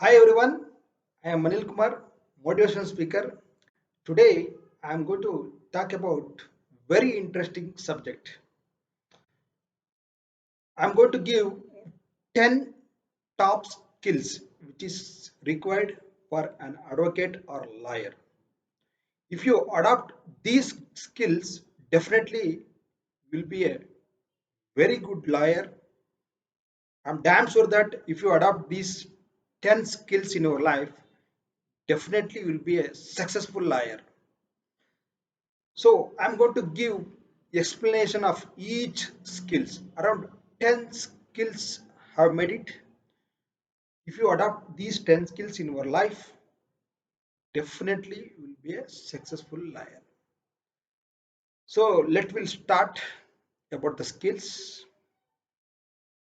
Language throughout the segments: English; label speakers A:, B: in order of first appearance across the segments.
A: Hi everyone, I am Manil Kumar, motivational speaker. Today I am going to talk about very interesting subject. I am going to give 10 top skills which is required for an advocate or lawyer. If you adopt these skills, definitely will be a very good lawyer. I'm damn sure that if you adopt these 10 skills in your life, definitely will be a successful lawyer. So I'm going to give explanation of each skills. Around 10 skills have made it. If you adopt these 10 skills in your life, definitely you will be a successful liar. So let will start about the skills.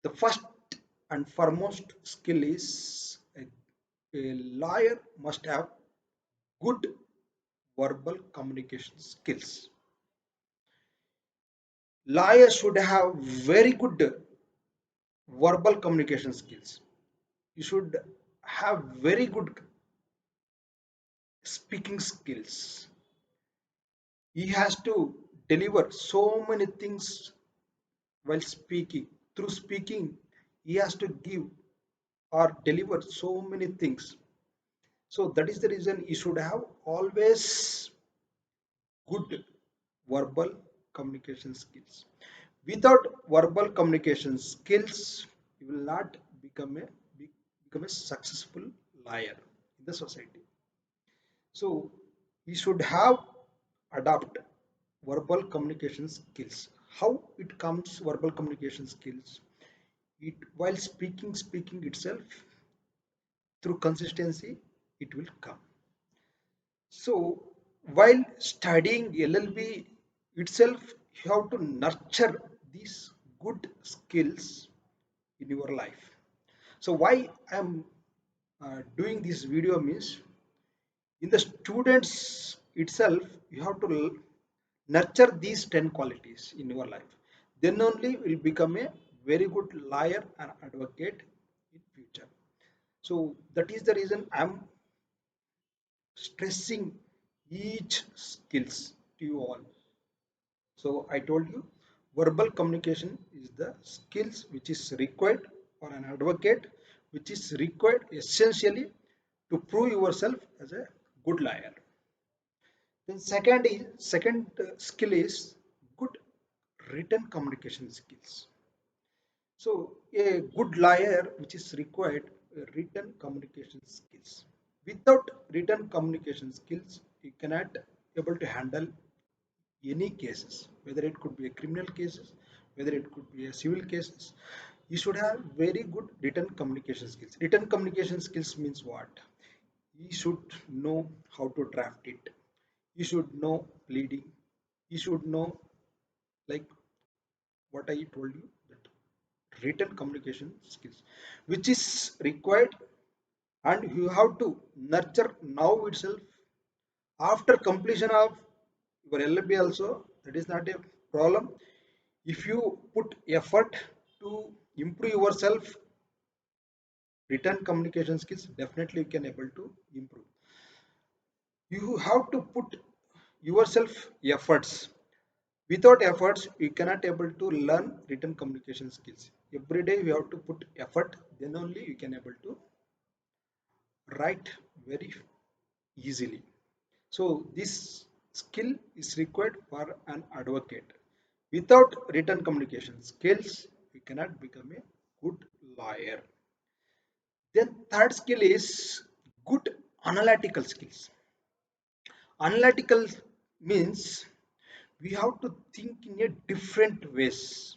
A: The first and foremost skill is a lawyer must have good verbal communication skills. Lawyers should have very good verbal communication skills. You should have very good speaking skills. He has to deliver so many things while speaking. Through speaking, he has to give or deliver so many things. So that is the reason he should have always good verbal communication skills. Without verbal communication skills, you will not become a become a successful liar in the society. So we should have adopt verbal communication skills. How it comes verbal communication skills? It while speaking itself through consistency, it will come. So while studying LLB itself, you have to nurture these good skills in your life. So why I am doing this video means in the students itself you have to nurture these 10 qualities in your life, then only will become a very good lawyer and advocate in future. So that is the reason I'm stressing each skills to you all. So I told you verbal communication is the skills which is required for an advocate, which is required essentially to prove yourself as a good lawyer. Then second skill is good written communication skills. So a good liar which is required written communication skills. Without written communication skills, you cannot able to handle any cases, whether it could be a criminal cases, whether it could be a civil cases. You should have very good written communication skills. Written communication skills means what? You should know how to draft it. You should know pleading. You should know like what I told you that written communication skills, which is required, and you have to nurture now itself after completion of your LLB also. That is not a problem. If you put effort to improve yourself, written communication skills definitely you can able to improve. You have to put yourself efforts. Without efforts you cannot able to learn written communication skills. Every day you have to put effort, then only you can able to write very easily. So this skill is required for an advocate. Without written communication skills you cannot become a good lawyer. Then third skill is good analytical skills. Analytical means we have to think in a different ways.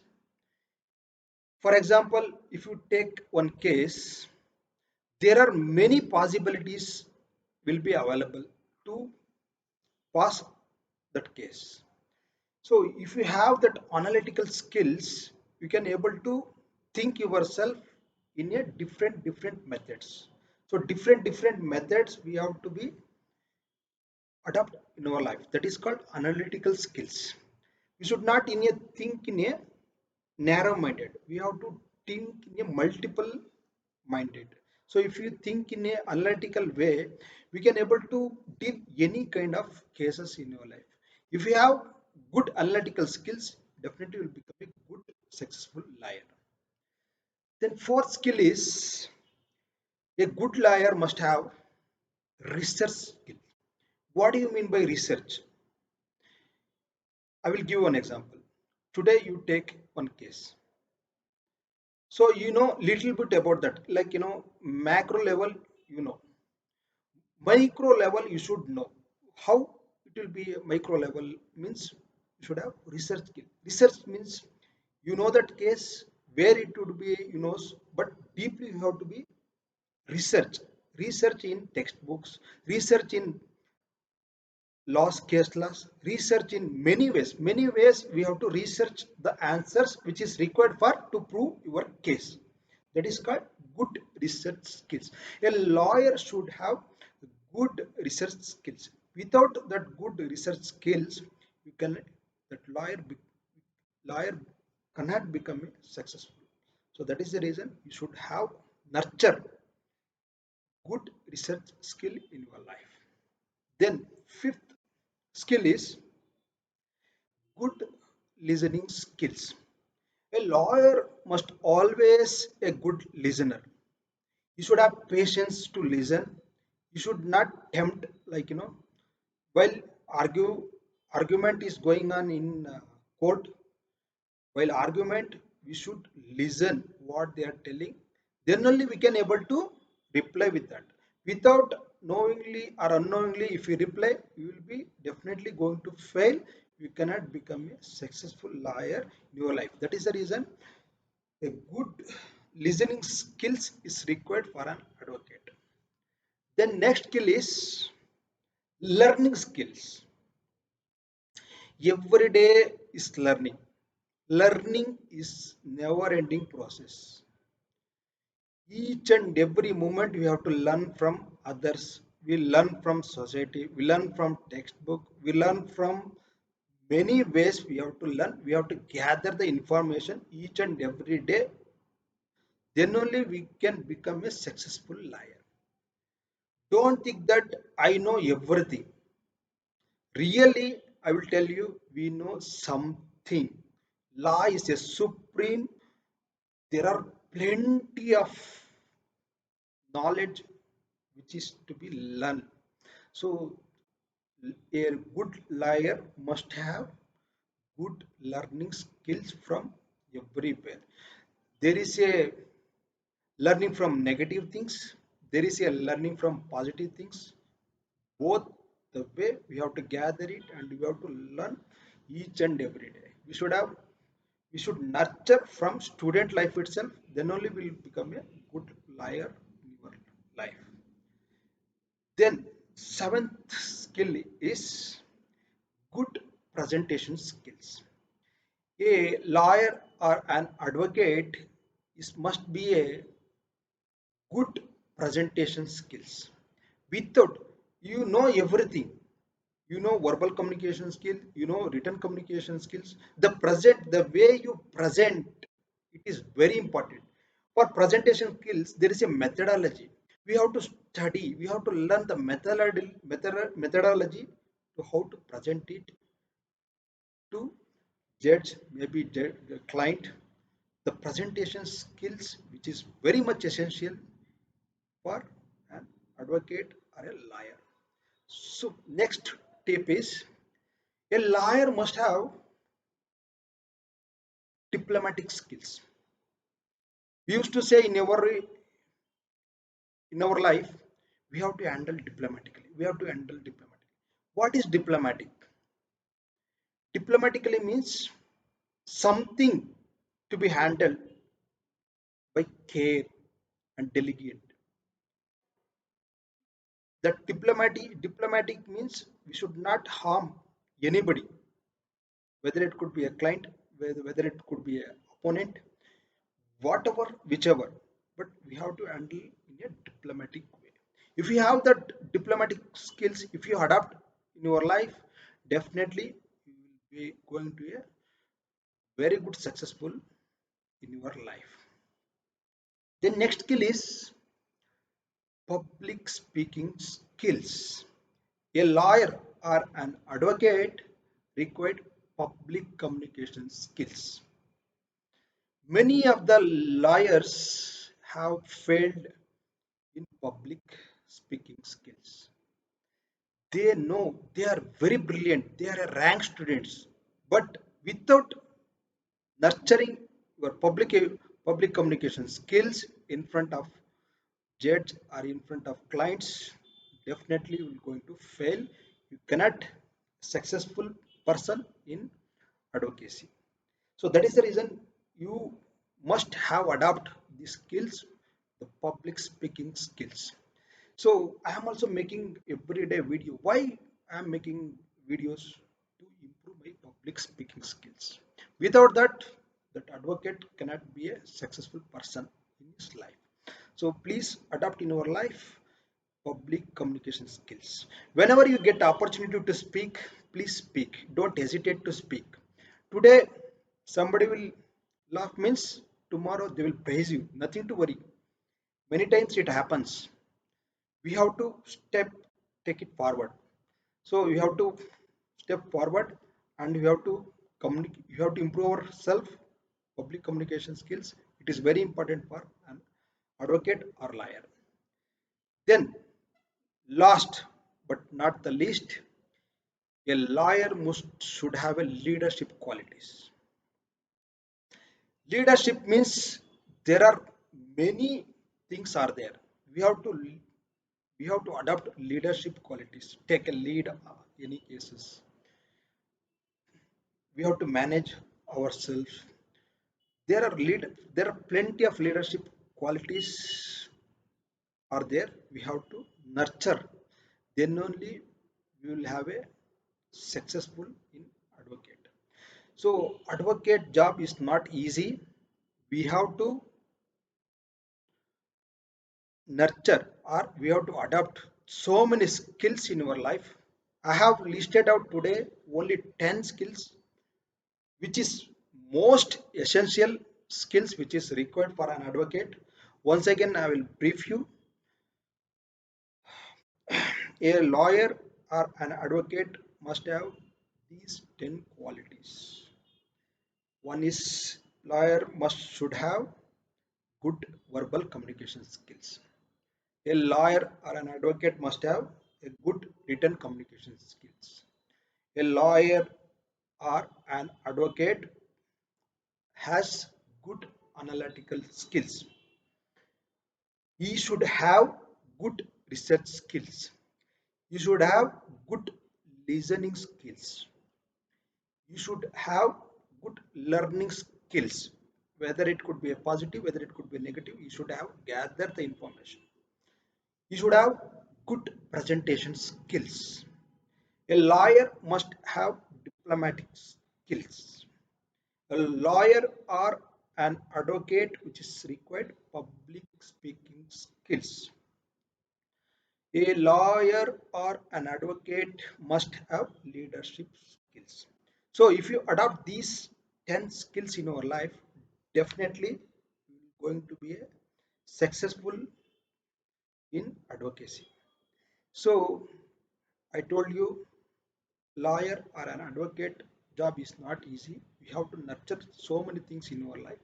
A: For example, if you take one case, there are many possibilities will be available to pass that case. So if you have that analytical skills, you can able to think yourself in a different methods. So different methods we have to be adopt in our life. That is called analytical skills. We should not in a think in a narrow minded. We have to think in a multiple minded. So if you think in a analytical way, we can able to deal any kind of cases in your life. If you have good analytical skills, definitely you will become a good successful liar. Then fourth skill is a good liar must have research skill. What do you mean by research? I will give you an example. Today you take one case. So you know little bit about that. Like macro level, you know. Micro level you should know. How it will be a micro level means you should have research skill. Research means you know that case where it would be, but deeply you have to be research. Research in textbooks, research in loss case loss, research in many ways we have to research the answers which is required for to prove your case. That is called good research skills. A lawyer should have good research skills. Without that good research skills, you can that lawyer cannot become successful. So that is the reason you should have nurture good research skill in your life. Then fifth skill is good listening skills. A lawyer must always a good listener. You should have patience to listen. You should not tempt, while argue argument is going on in court. While argument, we should listen what they are telling. Then only we can able to reply with that. Without knowingly or unknowingly, if you reply, you will be definitely going to fail. You cannot become a successful lawyer in your life. That is the reason a good listening skills is required for an advocate. Then next skill is learning skills. Every day is learning. Learning is never ending process. Each and every moment we have to learn from others. We learn from society, we learn from textbook, we learn from many ways. We have to learn, we have to gather the information each and every day. Then only we can become a successful liar. Don't think that I know everything. Really, I will tell you, we know something. Law is a supreme. There are plenty of knowledge which is to be learned. So a good liar must have good learning skills from everywhere. There is a learning from negative things, there is a learning from positive things. Both the way we have to gather it and we have to learn each and every day. We should nurture from student life itself, then only we will become a good liar in your life. Then seventh skill is good presentation skills. A lawyer or an advocate is must be a good presentation skills. Without, you know everything, you know verbal communication skill, you know written communication skills. The way you present, it is very important. For presentation skills, there is a methodology. We have to study, we have to learn the methodology to how to present it to judge, maybe the client. The presentation skills which is very much essential for an advocate or a lawyer. So next tip is a lawyer must have diplomatic skills. We used to say in our life, we have to handle diplomatically. We have to handle diplomatically. What is diplomatic? Diplomatically means something to be handled by care and delegate. That diplomatic means we should not harm anybody, whether it could be a client, whether it could be an opponent, whatever, whichever. But we have to handle in a diplomatic way. If you have that diplomatic skills, if you adapt in your life, definitely you will be going to a very good successful in your life. The next skill is public speaking skills. A lawyer or an advocate required public communication skills. Many of the lawyers have failed in public speaking skills. They know they are very brilliant, they are rank students, but without nurturing your public communication skills in front of judge or in front of clients, definitely you will going to fail. You cannot successful person in advocacy. So that is the reason you must have adopt the skills, the public speaking skills. So I am also making everyday video. Why I am making videos? To improve my public speaking skills. Without that, that advocate cannot be a successful person in his life. So please adopt in your life public communication skills. Whenever you get opportunity to speak, please speak. Don't hesitate to speak. Today somebody will laugh means tomorrow they will praise you. Nothing to worry. Many times it happens. We have to take it forward. So you have to step forward, and you have to communicate. You have to improve our self public communication skills. It is very important for an advocate or lawyer. Then last but not the least, a lawyer must should have a leadership qualities. Leadership means there are many things are there. We have to we have to adopt leadership qualities. Take a lead. Any cases we have to manage ourselves. There are plenty of leadership qualities are there. We have to nurture, then only we will have a successful in advocate. So advocate job is not easy. We have to nurture, or we have to adopt so many skills in our life. I have listed out today only 10 skills which is most essential skills which is required for an advocate. Once again I will brief you. A lawyer or an advocate must have these 10 qualities. One is lawyer must should have good verbal communication skills. A lawyer or an advocate must have a good written communication skills. A lawyer or an advocate has good analytical skills. He should have good research skills. You should have good listening skills. You should have good learning skills. Whether it could be a positive, whether it could be negative, you should have gathered the information. You should have good presentation skills. A lawyer must have diplomatic skills. A lawyer or an advocate, which is required, public speaking skills. A lawyer or an advocate must have leadership skills. So, if you adopt these 10 skills in your life, definitely you are going to be a successful in advocacy. So, I told you, lawyer or an advocate job is not easy. We have to nurture so many things in our life.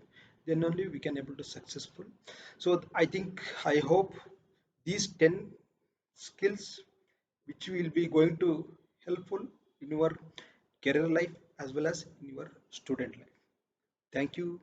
A: Then only we can able to successful. So, I think I hope these 10 skills which will be going to helpful in your career life as well as in your student life. Thank you.